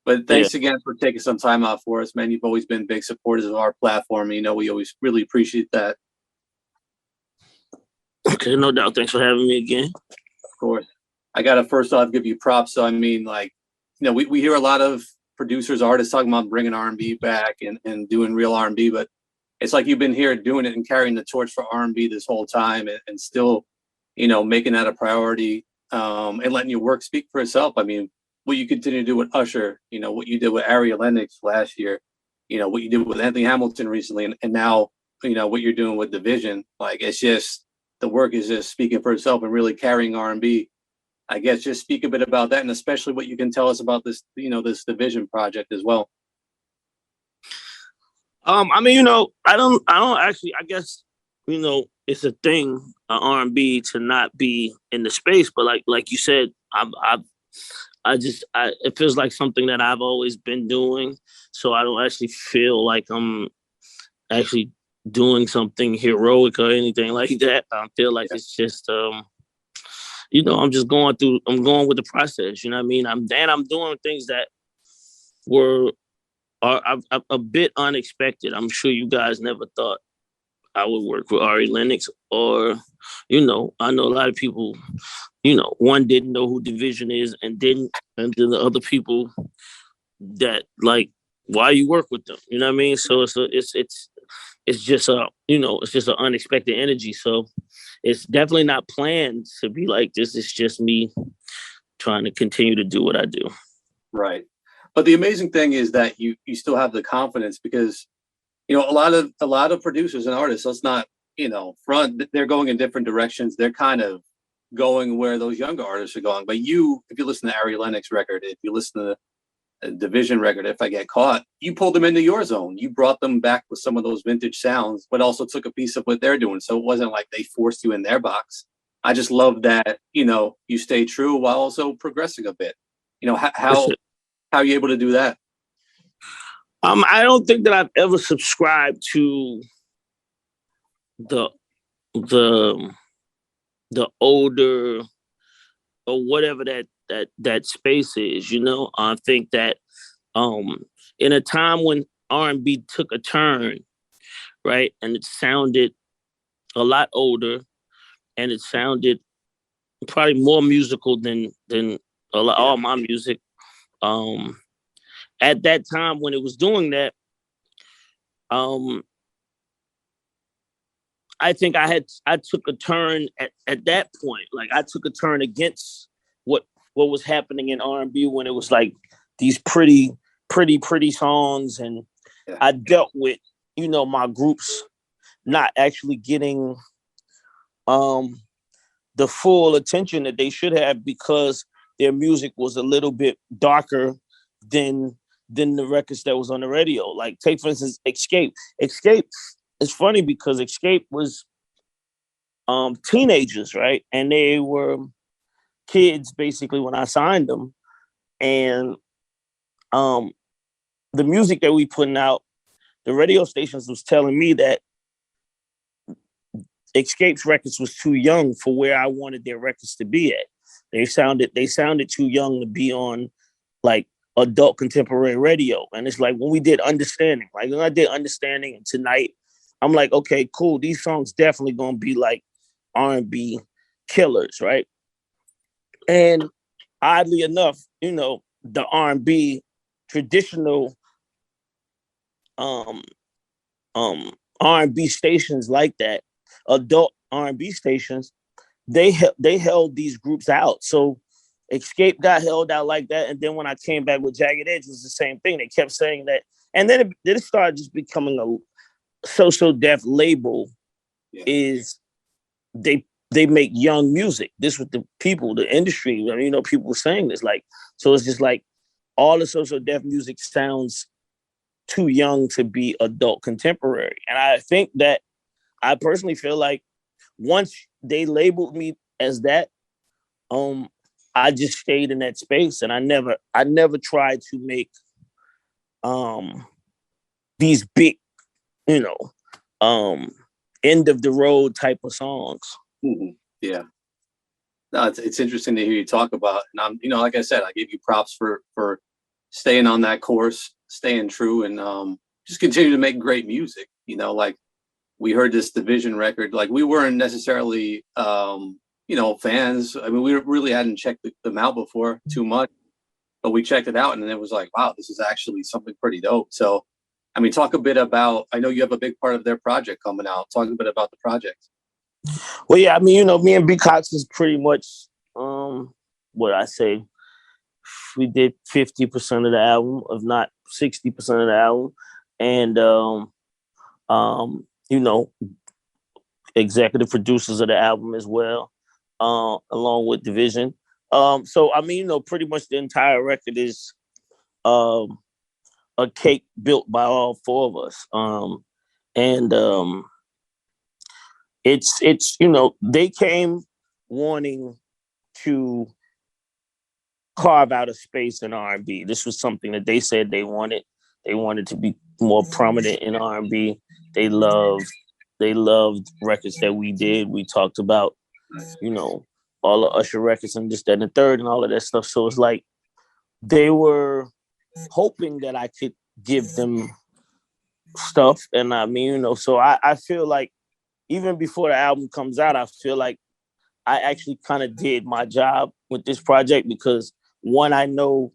But Yeah. thanks again for taking some time out for us, man. You've always been big supporters of our platform. You know, we always really appreciate that. Okay, no doubt. Thanks for having me again. Of course. I got to first off give you props. So, I mean, like, you know, we hear a lot of producers, artists talking about bringing R&B back and doing real R&B, but it's like you've been here doing it and carrying the torch for R&B this whole time and still, you know, making that a priority and letting your work speak for itself. I mean, what you continue to do with Usher, you know, what you did with Ari Lennox last year, you know, what you did with Anthony Hamilton recently, and now, you know, what you're doing with Division. Like, it's just, the work is just speaking for itself and really carrying R&B. I guess just speak a bit about that, and especially what you can tell us about this, you know, this Division project as well. I mean, you know, I don't actually, I guess, you know, it's a thing, R&B to not be in the space, but like you said, it feels like something that I've always been doing. So I don't actually feel like I'm actually doing something heroic or anything like that. I feel like it's just, you know, I'm going with the process. You know what I mean? I'm doing things that are a bit unexpected. I'm sure you guys never thought I would work with Ari Lennox, or, you know, I know a lot of people, you know, one didn't know who Division is and then the other people that like, why you work with them? You know what I mean? So it's just you know, it's just an unexpected energy. So it's definitely not planned to be like this. It's just me trying to continue to do what I do. Right. But the amazing thing is that you still have the confidence, because, you know, a lot of producers and artists, let's not, you know, front, they're going in different directions. They're kind of going where those younger artists are going. But you, if you listen to Ari Lennox record, if you listen to the Division record, If I Get Caught, you pulled them into your zone. You brought them back with some of those vintage sounds, but also took a piece of what they're doing. So it wasn't like they forced you in their box. I just love that, you know, you stay true while also progressing a bit. You know, how are you able to do that? I don't think that I've ever subscribed to the older or whatever that space is. You know, I think that in a time when R&B took a turn, right, and it sounded a lot older, and it sounded probably more musical than all my music. At that time when it was doing that, I think I took a turn at that point. Like, I took a turn against what was happening in R&B when it was like these pretty songs, and I dealt with, you know, my groups not actually getting the full attention that they should have, because their music was a little bit darker than the records that was on the radio. Like, take for instance, Escape. Escape is funny because Escape was teenagers, right? And they were kids basically when I signed them. And the music that we putting out, the radio stations was telling me that Escape's records was too young for where I wanted their records to be at. They sounded too young to be on like adult contemporary radio. And it's like when we did Understanding, like when I did Understanding and Tonight, I'm like, okay, cool. These songs definitely gonna be like R&B killers, right? And oddly enough, you know, the R&B traditional R&B stations like that, adult R&B stations, they held these groups out. So Escape got held out like that, and then when I came back with Jagged Edge, it was the same thing. They kept saying that, and then it started just becoming a So Def label. Yeah. Is they make young music. This was the people, the industry. I mean, you know, people were saying this, like, so it's just like all the So Def music sounds too young to be adult contemporary. And I think that I personally feel like once they labeled me as that, I just stayed in that space, and I never tried to make these big, you know, end of the road type of songs. Mm-hmm. Yeah. No, it's interesting to hear you talk about, and I'm, you know, like I said, I give you props for staying on that course, staying true, and just continue to make great music. You know, like we heard this Division record, like we weren't necessarily, fans. I mean, we really hadn't checked them out before too much, but we checked it out and it was like, wow, this is actually something pretty dope. So, I mean, talk a bit about, I know you have a big part of their project coming out. Talk a bit about the project. Well, yeah, I mean, me and B Cox is pretty much, what I say, we did 50% of the album, if not 60% of the album. And, executive producers of the album as well, along with Division. So, I mean, pretty much the entire record is a cake built by all four of us. It's they came wanting to carve out a space in R&B. This was something that they said they wanted. They wanted to be more prominent in R&B. They loved records that we did. We talked about, all the Usher records and this, that, and the third and all of that stuff. So it's like they were hoping that I could give them stuff. And I mean, so I feel like even before the album comes out, I feel like I actually kind of did my job with this project because one, I know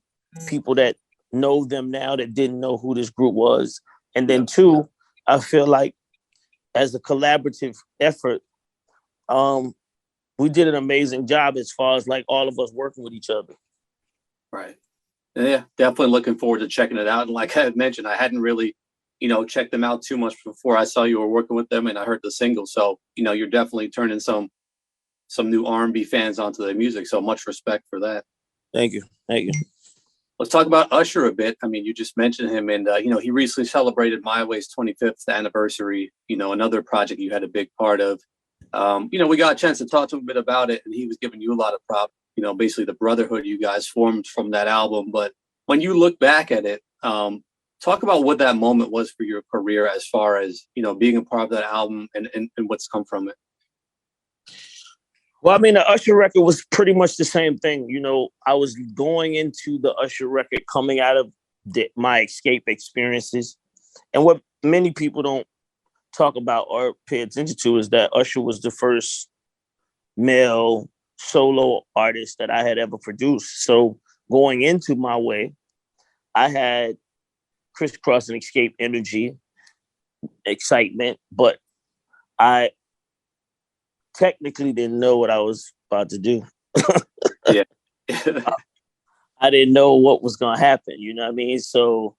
people that know them now that didn't know who this group was. And then two, I feel like as a collaborative effort, we did an amazing job as far as like all of us working with each other. Right. Yeah, definitely looking forward to checking it out. And like I had mentioned, I hadn't really, checked them out too much before I saw you were working with them and I heard the single. So, you're definitely turning some new R&B fans onto their music. So much respect for that. Thank you. Let's talk about Usher a bit. I mean, you just mentioned him and, he recently celebrated My Way's 25th anniversary, another project you had a big part of. We got a chance to talk to him a bit about it and he was giving you a lot of props, basically the brotherhood you guys formed from that album. But when you look back at it, talk about what that moment was for your career as far as, being a part of that album and what's come from it. Well, I mean, the Usher record was pretty much the same thing. I was going into the Usher record coming out of my escape experiences. And what many people don't talk about or pay attention to is that Usher was the first male solo artist that I had ever produced. So going into My Way, I had crisscross and escape energy, excitement, but I technically didn't know what I was about to do. Yeah. I didn't know what was going to happen. You know what I mean? So,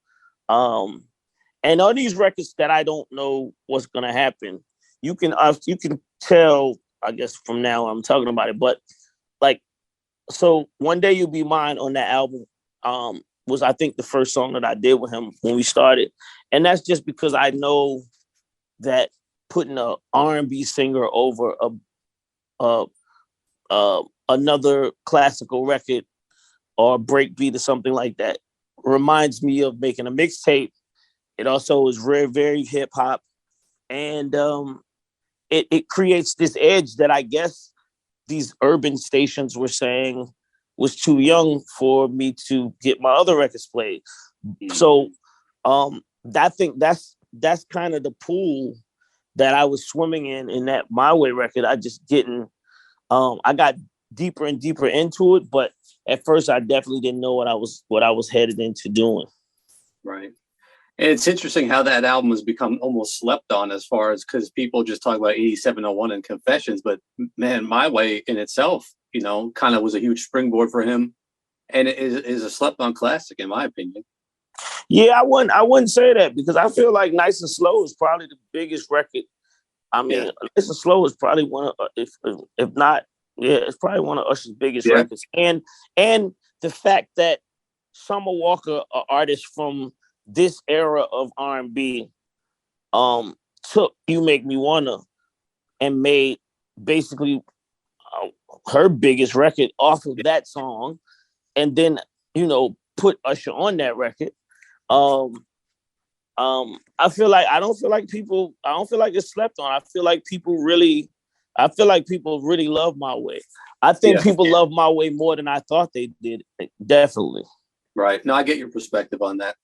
and on these records that I don't know what's going to happen, you can tell, I guess from now I'm talking about it, but like, so One Day You'll Be Mine on that album, was I think the first song that I did with him when we started. And that's just because I know that putting a R&B singer over another classical record or breakbeat or something like that reminds me of making a mixtape. It also is very, very hip hop. And it creates this edge that I guess these urban stations were saying was too young for me to get my other records played. So I think that's kind of the pool that I was swimming in that My Way record. I just didn't, I got deeper and deeper into it, but at first I definitely didn't know what I was headed into doing. Right. And it's interesting how that album has become almost slept on as far as, because people just talk about 8701 and Confessions, but man, My Way in itself, kind of was a huge springboard for him. And it is a slept on classic, in my opinion. Yeah, I wouldn't say that because I feel like Nice and Slow is probably the biggest record. I mean, Nice and Slow is probably one of, if not, it's probably one of Usher's biggest records. And the fact that Summer Walker, an artist from this era of R&B, took You Make Me Wanna and made basically her biggest record off of that song, and then put Usher on that record. I feel like I don't feel like it's slept on. I feel like people really love My Way. I think people love My Way more than I thought they did. Definitely. Right. No, I get your perspective on that.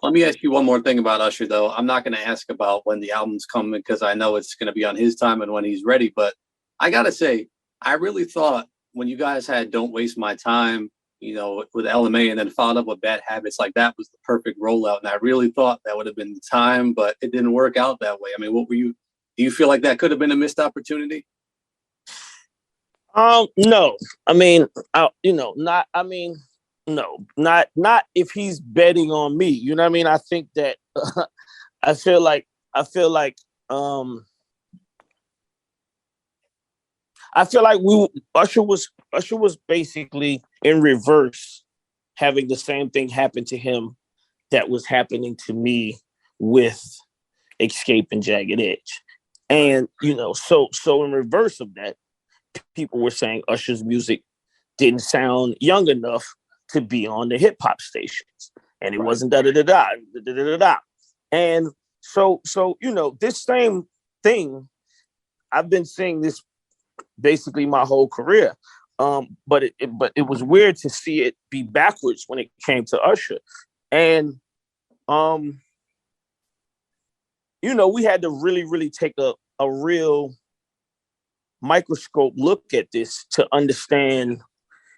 Let me ask you one more thing about Usher, though. I'm not going to ask about when the album's coming because I know it's going to be on his time and when he's ready. But I got to say, I really thought when you guys had Don't Waste My Time, with LMA and then followed up with Bad Habits, like that was the perfect rollout. And I really thought that would have been the time, but it didn't work out that way. I mean, do you feel like that could have been a missed opportunity? No. I mean, not. I mean, no, not if he's betting on me. You know what I mean? I think that I feel like um Usher was basically in reverse, having the same thing happen to him that was happening to me with Escape and Jagged Edge. And so in reverse of that, people were saying Usher's music didn't sound young enough to be on the hip hop stations, and it wasn't da da da da da da da. And so this same thing, I've been saying this basically my whole career. But it was weird to see it be backwards when it came to Usher, and we had to really take a real microscope look at this to understand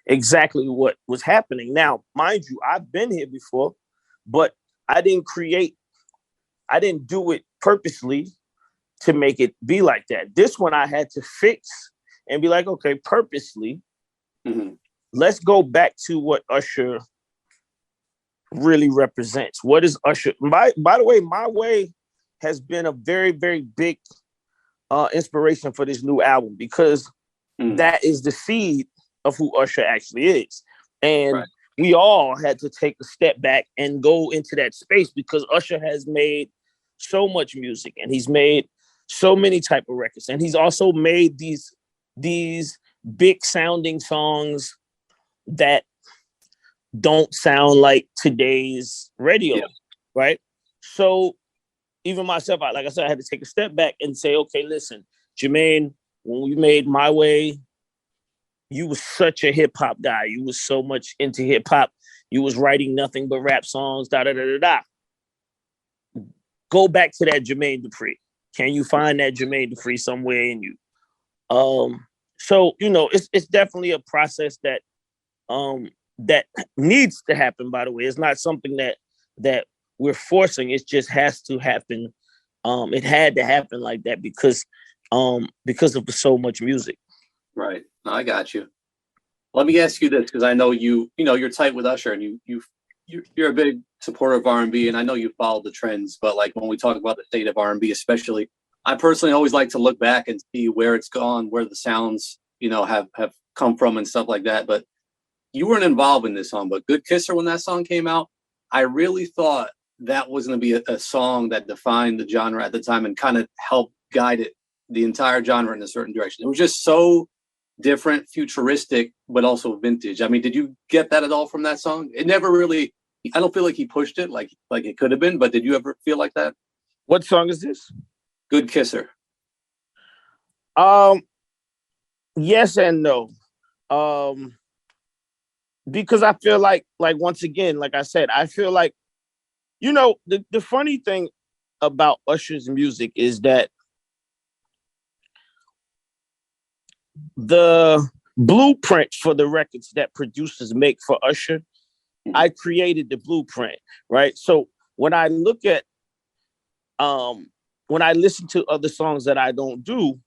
exactly what was happening. Now, mind you, I've been here before, but I didn't do it purposely to make it be like that. This one I had to fix and be like, okay, purposely, let's go back to what Usher really represents. What is Usher? By the way, My Way has been a very, very big inspiration for this new album because that is the seed of who Usher actually is. And we all had to take a step back and go into that space because Usher has made so much music and he's made so many type of records. And he's also made these big sounding songs that don't sound like today's radio, right? So even myself, like I said, I had to take a step back and say, okay, listen, Jermaine, when we made My Way, you was such a hip hop guy. You was so much into hip hop. You was writing nothing but rap songs, da da da da da. Go back to that Jermaine Dupri. Can you find that Jermaine Dupri somewhere in you? So it's definitely a process that that needs to happen. By the way, it's not something that we're forcing. It just has to happen. It had to happen like that because of so much music. Right. I got you. Let me ask you this, because I know you're tight with Usher and you're a big supporter of R&B, and I know you follow the trends, but like when we talk about the state of R&B, especially, I personally always like to look back and see where it's gone, where the sounds, have come from and stuff like that. But you weren't involved in this song, but Good Kisser, when that song came out, I really thought that was going to be a song that defined the genre at the time and kind of helped guide it, the entire genre, in a certain direction. It was just so different, futuristic, but also vintage. I mean, did you get that at all from that song? It never really, I don't feel like he pushed it like it could have been, but did you ever feel like that? What song is this? Good Kisser. Yes and no. Because I feel like once again, like I said, I feel like, the funny thing about Usher's music is that the blueprint for the records that producers make for Usher, I created the blueprint, right? So when I look at, when I listen to other songs that I don't do,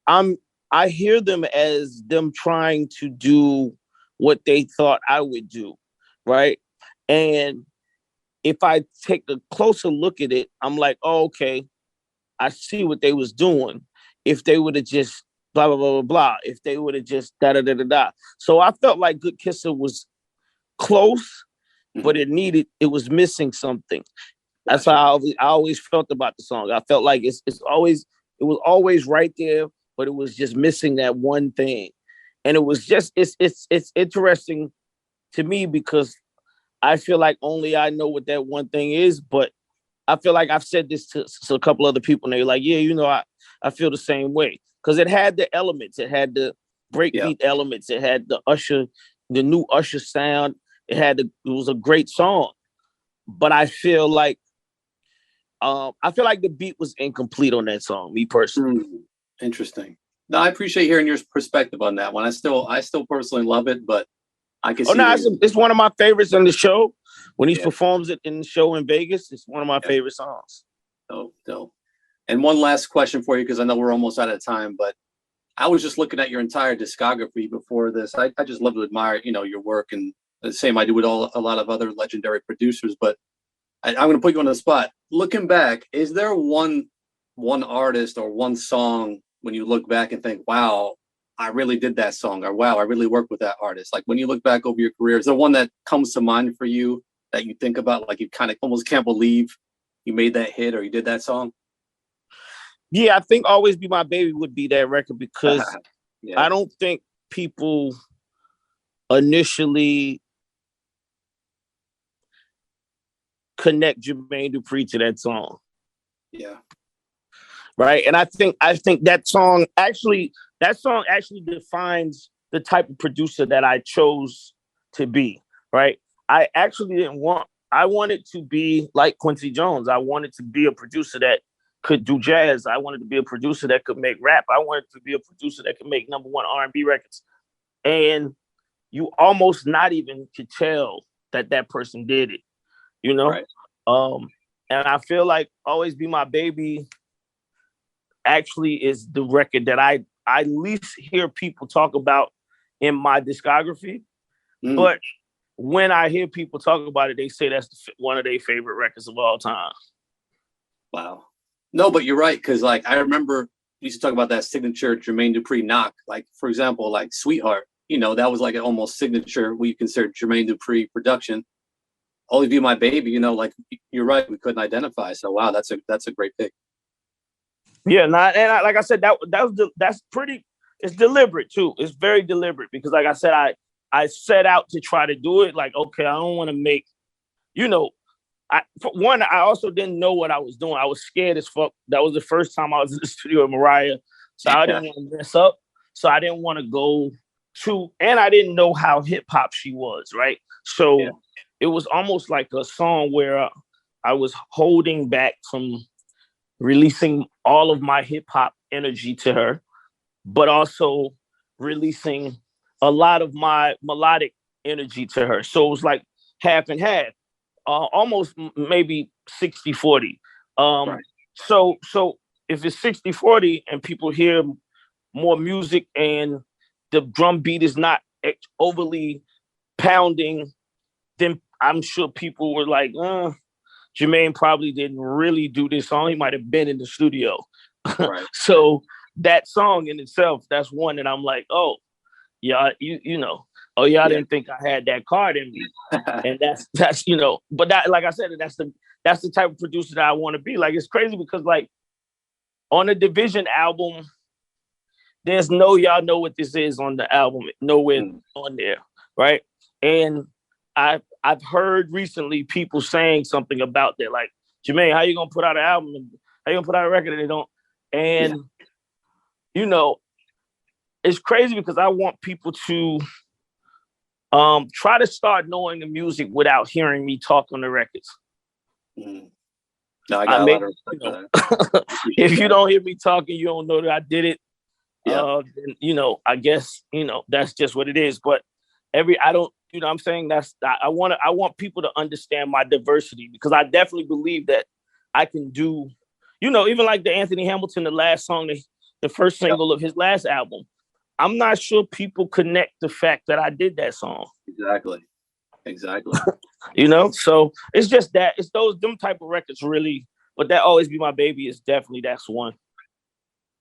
I hear them as them trying to do what they thought I would do, right? And if I take a closer look at it, I'm like, oh, okay, I see what they was doing. If they would have just blah, blah, blah, blah, blah. If they would have just da, da, da, da, da. So I felt like Good Kisser was close, but it was missing something. That's how I always felt about the song. I felt like it was always right there, but it was just missing that one thing. And it was just, it's interesting to me because I feel like only I know what that one thing is, but I feel like I've said this to a couple other people, and they're like, yeah, I feel the same way. Because it had the elements. It had the breakbeat elements. It had the new Usher sound. It was a great song, but I feel like the beat was incomplete on that song, me personally. Interesting. No, I appreciate hearing your perspective on that one. I still personally love it, but I can see. It's one of my favorites on the show. When he performs it in the show in Vegas, it's one of my favorite songs. Dope. And one last question for you, because I know we're almost out of time, but I was just looking at your entire discography before this. I just love to admire, your work, and the same I do with a lot of other legendary producers. But I'm going to put you on the spot. Looking back, is there one artist or one song when you look back and think, wow, I really did that song, or wow, I really worked with that artist? Like when you look back over your career, is there one that comes to mind for you that you think about, like you kind of almost can't believe you made that hit or you did that song? Yeah, I think Always Be My Baby would be that record, because I don't think people initially connect Jermaine Dupri to that song. Yeah. Right. And I think that song actually defines the type of producer that I chose to be. Right. I wanted to be like Quincy Jones. I wanted to be a producer that could do jazz. I wanted to be a producer that could make rap. I wanted to be a producer that could make #1 R&B records. And you almost not even could tell that person did it, Right. And I feel like Always Be My Baby actually is the record that I least hear people talk about in my discography. But when I hear people talk about it, they say that's one of their favorite records of all time. Wow. No, but you're right. Cause like, I remember we used to talk about that signature Jermaine Dupri knock. Like, for example, like Sweetheart, that was like an almost signature, what you consider Jermaine Dupri production. Always Be My Baby, like you're right. We couldn't identify. So, wow, that's a great pick. Yeah. Like I said, that's pretty, it's deliberate too. It's very deliberate because like I said, I set out to try to do it. Like, okay, I don't want to make, for one, I also didn't know what I was doing. I was scared as fuck. That was the first time I was in the studio with Mariah. So I didn't want to mess up. So I didn't want to go and I didn't know how hip hop she was, right? So it was almost like a song where I was holding back from releasing all of my hip hop energy to her, but also releasing a lot of my melodic energy to her. So it was like half and half. Almost maybe 60-40. Right. So if it's 60-40 and people hear more music and the drum beat is not overly pounding, then I'm sure people were like, Jermaine probably didn't really do this song. He might have been in the studio. Right. So that song in itself, that's one that I'm like, oh, yeah, y'all didn't think I had that card in me. And that's but that, like I said, that's the type of producer that I want to be. Like, it's crazy because like on the Division album, there's no y'all know what this is on the album, nowhere on there, right? And I've heard recently people saying something about that, like, Jermaine, how you gonna put out an album? How you gonna put out a record and they don't? And it's crazy because I want people to try to start knowing the music without hearing me talk on the records. No, I got a lot of respect for that. If you don't hear me talking, you don't know that I did it. Then, I guess, that's just what it is. But I'm saying I want people to understand my diversity, because I definitely believe that I can do, even like the Anthony Hamilton, the last song, the first single of his last album. I'm not sure people connect the fact that I did that song. Exactly. So it's just that it's them type of records really, but That Always Be My Baby is definitely that's one.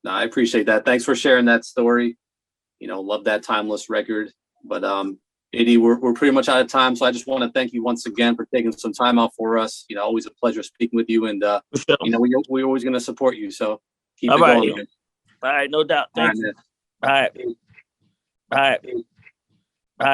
No, I appreciate that. Thanks for sharing that story. Love that timeless record. But Eddie, we're pretty much out of time. So I just want to thank you once again for taking some time out for us. Always a pleasure speaking with you. And, sure. we're always going to support you. So keep All it right, going. Man. All right, no doubt. Thank you. All right.